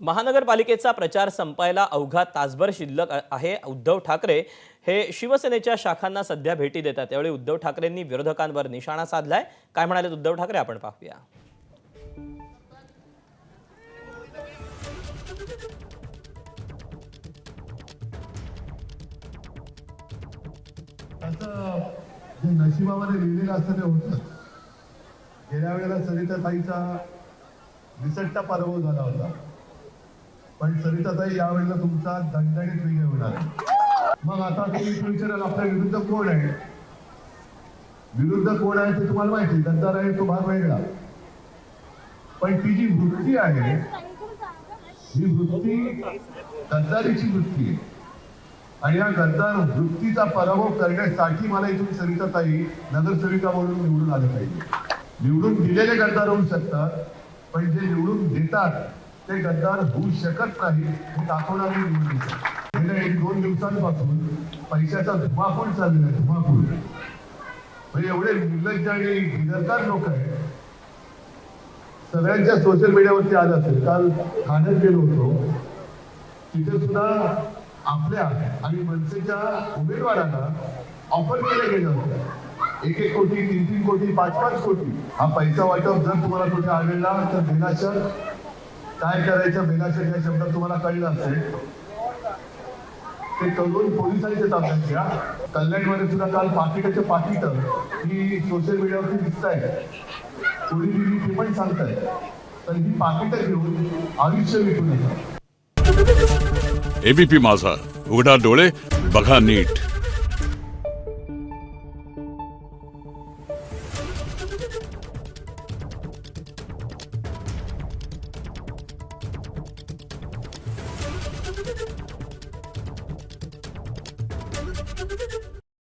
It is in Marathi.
महानगरपालिकेचा प्रचार संपायला अवघा तासभर शिल्लक आहे। उद्धव ठाकरे हे शिवसेनेच्या शाखांना सध्या भेटी देतात। त्यावेळी उद्धव ठाकरेंनी विरोधकांवर निशाणा साधलाय। काय म्हणाले उद्धव ठाकरे आपण पाहूया। जे नशिबामध्ये लिहिलेलं असतं ते होतं। गेल्या वेळेला सरिताताईचा निसट्टा पराभव झाला होता, पण सरिताताई यावेळेला तुमचा दणदणीत विजय होणार आहे। मग आता तुम्ही विचाराल आपल्या विरुद्ध कोण आहे, विरुद्ध कोण आहे ते तुम्हाला माहिती, गद्दार आहे तो भाग वेगळा, पण ती जी वृत्ती आहे ही वृत्ती गद्दारीची वृत्ती आहे। आणि या गद्दार वृत्तीचा पराभव करण्यासाठी मला इथून सरिताताई नगरसेविका म्हणून निवडून आले पाहिजे। निवडून दिलेले गद्दार होऊ शकतात, पण जे निवडून देतात ते गद्दार होऊ शकत नाही हे दाखवणारी निवडणूक आहे। गेल्या 1-2 दिवसांपासून पैशाचा धुमाकूळ चाललेला आहे, धुमाकूळ। म्हणजे एवढे निर्लज्ज आणि बेदरकार लोक आहेत। सगळ्यांच्या सोशल मीडियावरती आलं असेल, काल ठाण्यात गेलो होतो, तिथे सुद्धा आपल्या आणि मनसेच्या उमेदवारांना ऑफर केले गेले होते 1-1 कोटी, 3-3 कोटी, 5-5 कोटी। हा पैसा वाटप जर तुम्हाला कुठे आढळला तर बेलाशक काय करायचं, बेलाशक या शब्दात तुम्हाला कळलं असेल ते करून पोलिसांच्या ताब्यात घ्या। कल्याणमध्ये सुद्धा काल पाकिटाच्या पाकिट ही सोशल मीडियावरती दिसत आहे, कोणी दिली ते पण सांगताय, तर ही पाकिटं घेऊन आयुष्य विकू नका। एबीपी माझा, उघडा डोळे बघा नीट। Thank you.